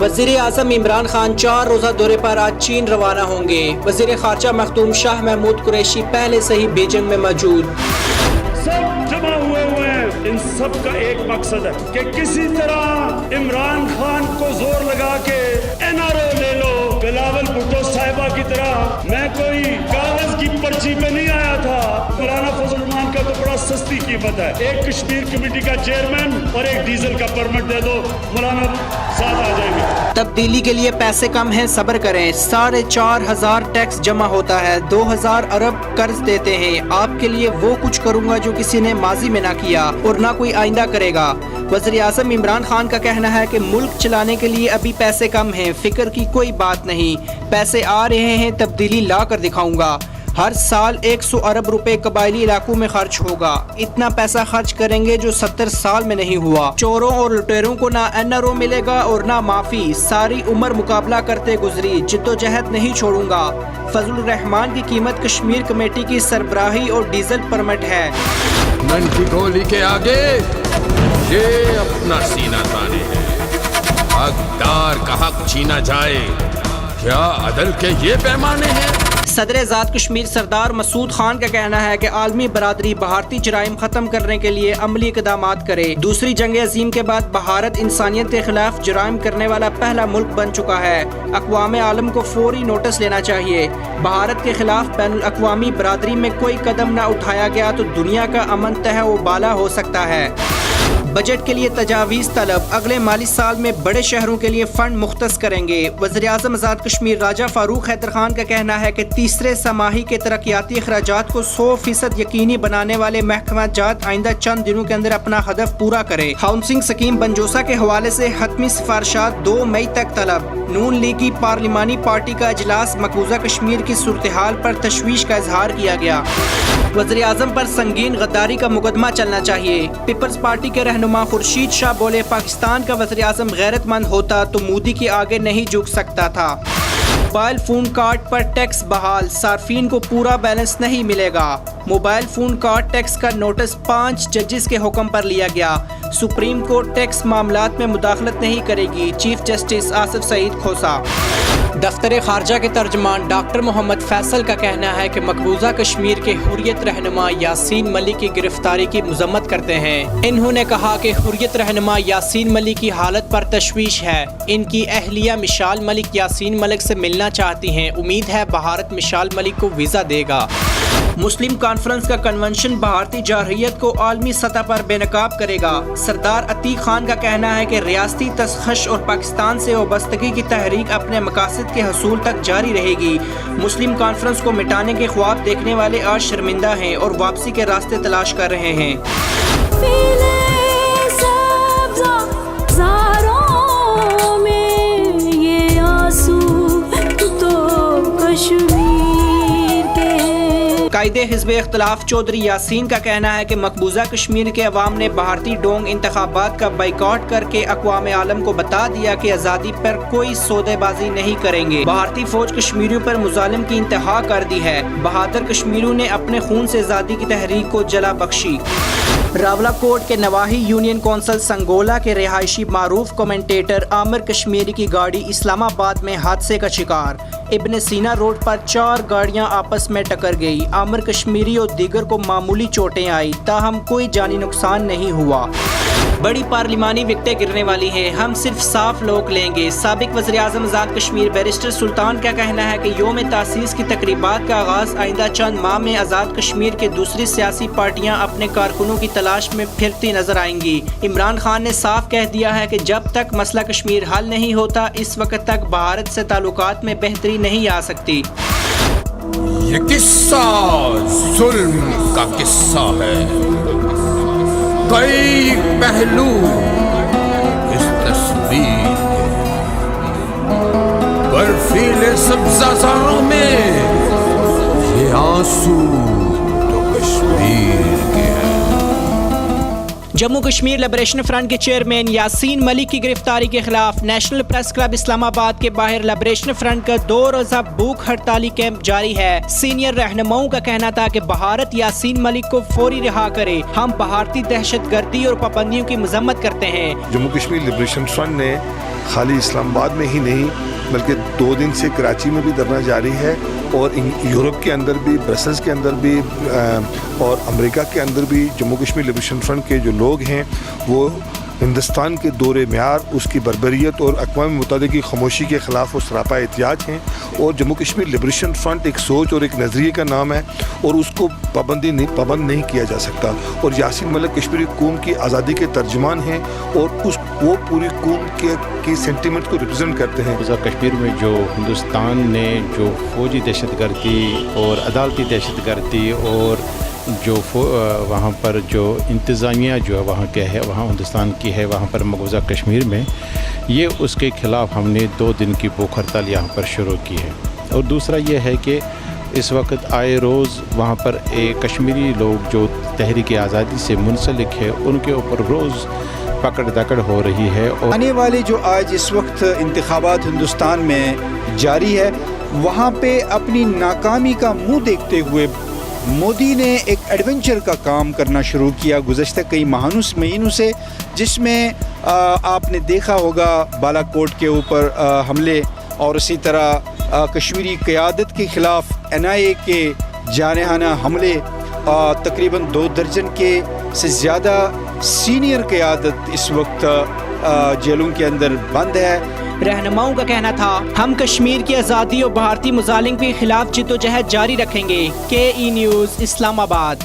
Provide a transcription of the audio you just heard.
वज़ीर आज़म इमरान खान 4 रोज़ा दौरे पर आज चीन रवाना होंगे। वज़ीर ख़ारजा मखदूम शाह महमूद कुरैशी पहले से ही बीजिंग में मौजूद। सब जमा हुए हैं, इन सब का एक मकसद है कि किसी तरह इमरान खान को जोर लगा के एनआरओ ले लो। बिलावल भुट्टो साहिबा की तरह मैं कोई कागज की पर्ची पे नहीं आया था। मौलाना फजल रहमान का तो बड़ा सस्ती कीमत है, एक कश्मीर कमेटी का चेयरमैन और एक डीजल का परमिट दे दो, मौलाना साथ आ जाएंगे। तब्दीली के लिए पैसे कम हैं, सब्र करें। 4,500 टैक्स जमा होता है, 2,000 अरब कर्ज देते हैं। आपके लिए वो कुछ करूंगा जो किसी ने माजी में ना किया और ना कोई आइंदा करेगा। वज़ीर आज़म इमरान खान का कहना है कि मुल्क चलाने के लिए अभी पैसे कम हैं, फिक्र की कोई बात नहीं, पैसे आ रहे हैं, तब्दीली ला कर दिखाऊंगा। हर साल 100 अरब रुपए कबायली इलाकों में खर्च होगा। इतना पैसा खर्च करेंगे जो 70 साल में नहीं हुआ। चोरों और लुटेरों को ना एनआरओ मिलेगा और ना माफी। सारी उम्र मुकाबला करते गुजरी, जिद्दोजहद नहीं छोड़ूंगा। फजल रहमान की कीमत कश्मीर कमेटी की सरबराही और डीजल परमिट है। मन की गोली के आगे ये अपना सीना ताने है। हकदार का हक छीना जाए, क्या अदल के ये पैमाने हैं? सदर-ए-ज़ात कश्मीर सरदार मसूद खान का कहना है कि आलमी बरादरी भारतीय जराइम खत्म करने के लिए अमली इक़दामात करे। दूसरी जंग अज़ीम के बाद भारत इंसानियत के खिलाफ जराइम करने वाला पहला मुल्क बन चुका है। अक़वाम आलम को फौरी नोटिस लेना चाहिए। भारत के खिलाफ बैनुल अक़वामी बरादरी में कोई कदम न उठाया गया तो दुनिया का अमन तह व बाला हो सकता है। बजट के लिए तजावीज़ तलब, अगले माली साल में बड़े शहरों के लिए फंड मुख्तस करेंगे। वज़ीर आज़म आज़ाद कश्मीर राजा फ़ारूक हैदर खान का कहना है कि तीसरे समाही के तरक्याती अखराजात को 100% यकीनी बनाने वाले महकमा जात आइंदा चंद दिनों के अंदर अपना हदफ पूरा करे। हाउसिंग स्कीम बंजोसा के हवाले से हतमी सिफारिशात 2 मई तक तलब। नून लीग की पार्लिमानी पार्टी का इजलास, मकबूजा कश्मीर की सूरत हाल पर तशवीश का इजहार किया गया। वज़ीर आज़म पर संगीन गद्दारी का मुकदमा चलना चाहिए। पीपल्स पार्टी के रहनुमा खुर्शीद शाह बोले, पाकिस्तान का वज़ीर आज़म गैरतमंद होता तो मोदी के आगे नहीं झुक सकता था। मोबाइल फ़ोन कार्ड पर टैक्स बहाल, सार्फिन को पूरा बैलेंस नहीं मिलेगा। मोबाइल फ़ोन कार्ड टैक्स का नोटिस 5 जजेस के हुक्म पर लिया गया। सुप्रीम कोर्ट टैक्स मामलात में मुदाखलत नहीं करेगी, चीफ जस्टिस आसिफ सईद खोसा। दफ्तर खारजा के तर्जमान डॉक्टर मोहम्मद फैसल का कहना है कि मकबूजा कश्मीर के हुर्रियत रहनुमा यासीन मलिक की गिरफ्तारी की मजम्मत करते हैं। इन्होंने कहा कि हुर्रियत रहनुमा यासीन मलिक की हालत पर तशवीश है। इनकी अहलिया मिशाल मलिक यासीन मलिक से मिलना चाहती हैं। उम्मीद है भारत मिशाल मलिक को वीज़ा देगा। मुस्लिम कॉन्फ्रेंस का कन्वेंशन भारतीय जारहियत को आलमी सतह पर बेनकाब करेगा। सरदार अतीक खान का कहना है कि रियासती तसखश और पाकिस्तान से वाबस्तगी की तहरीक अपने मकासद के हसूल तक जारी रहेगी। मुस्लिम कॉन्फ्रेंस को मिटाने के ख्वाब देखने वाले आज शर्मिंदा हैं और वापसी के रास्ते तलाश कर रहे हैं। कायदे हिज़्ब इख्तिलाफ चौधरी यासीन का कहना है कि मकबूजा कश्मीर के अवाम ने भारतीय डोंग इंतखाबात का बाइकआउट करके अक़वाम आलम को बता दिया कि आज़ादी पर कोई सौदेबाजी नहीं करेंगे। भारतीय फौज कश्मीरियों पर मुजालिम की इंतहा कर दी है। बहादुर कश्मीरियों ने अपने खून से आज़ादी की तहरीक को जला बख्शी। रावलाकोट के नवाही यूनियन कौंसिल संगोला के रिहायशी मारूफ कमेंटेटर आमिर कश्मीरी की गाड़ी इस्लामाबाद में हादसे का शिकार। इब्न सीना रोड पर 4 गाड़ियां आपस में टकर गई। आमिर कश्मीरी और दीगर को मामूली चोटें आई, ताहम कोई जानी नुकसान नहीं हुआ। बड़ी पार्लिमानी विकटें गिरने वाली हैं, हम सिर्फ साफ लोग लेंगे। साबिक वज़ीर आज़म आज़ाद कश्मीर बैरिस्टर सुल्तान का कहना है कि योम तासीस की तकरीबात का आगाज़ आइंदा चंद माह में आज़ाद कश्मीर के दूसरी सियासी पार्टियां अपने कारकुनों की तलाश में फिरती नजर आएंगी। इमरान खान ने साफ कह दिया है कि जब तक मसला कश्मीर हल नहीं होता, इस वक्त तक भारत से ताल्लुकात में बेहतरी नहीं आ सकती। ये किस्सा जुल्म का किस्सा है। कई पहलू इस तस्वीर के, बर्फीले सब्ज़ाज़ारों में ये आंसू तो कश्मीर के हैं। जम्मू कश्मीर लिबरेशन फ्रंट के चेयरमैन यासीन मलिक की गिरफ्तारी के खिलाफ नेशनल प्रेस क्लब इस्लामाबाद के बाहर लिबरेशन फ्रंट का 2 रोज़ा भूख हड़ताली कैंप जारी है। सीनियर रहनुमाओं का कहना था कि भारत यासीन मलिक को फौरी रिहा करे। हम भारतीय दहशतगर्दी और पाबंदियों की मजम्मत करते हैं। जम्मू कश्मीर लिबरेशन फ्रंट ने खाली इस्लामाबाद में ही नहीं बल्कि 2 दिन से कराची में भी धरना जारी है और यूरोप के अंदर भी, ब्रसल्स के अंदर भी और अमेरिका के अंदर भी जम्मू कश्मीर लिबरेशन फ्रंट के जो लोग हैं वो हिंदुस्तान के दौरे म्यार, उसकी बर्बरियत और अक़वाम मुत्तहिदा की खामोशी के ख़िलाफ़ वो सरापा एहतियाज हैं। और जम्मू कश्मीर लिबरेशन फ्रंट एक सोच और एक नज़रिए का नाम है और उसको पाबंद नहीं किया जा सकता। और यासीन मलिक कश्मीरी कौम की आज़ादी के तर्जुमान हैं और वो पूरी कौम के सेंटिमेंट को रिप्रेजेंट करते हैं। कश्मीर में जो हिंदुस्तान ने जो फौजी दहशतगर्दी और अदालती दहशतगर्दी और जो वहाँ पर जो इंतज़ामिया जो है वहाँ के है, वहाँ हिंदुस्तान की है, वहाँ पर मकबूजा कश्मीर में, ये उसके ख़िलाफ़ हमने 2 दिन की भूख हड़ताल यहाँ पर शुरू की है। और दूसरा ये है कि इस वक्त आए रोज़ वहाँ पर एक कश्मीरी लोग जो तहरीक आज़ादी से मुंसलिक है उनके ऊपर रोज़ पकड़ दकड़ हो रही है। और आने वाले जो आज इस वक्त इंतखाबात हिंदुस्तान में जारी है, वहाँ पे अपनी नाकामी का मुँह देखते हुए मोदी ने एक एडवेंचर का काम करना शुरू किया गुज़श्ता कई महीनों से, जिसमें आपने देखा होगा बालाकोट के ऊपर हमले और इसी तरह कश्मीरी क़यादत के ख़िलाफ़ NIA के जारहाना हमले, तकरीबन 2 दर्जन के से ज़्यादा सीनियर क़यादत इस वक्त जेलों के अंदर बंद है। रहनुमाओं का कहना था, हम कश्मीर की आज़ादी और भारतीय मुजालिम के खिलाफ जिद्दोजहद जारी रखेंगे। KE news Islamabad.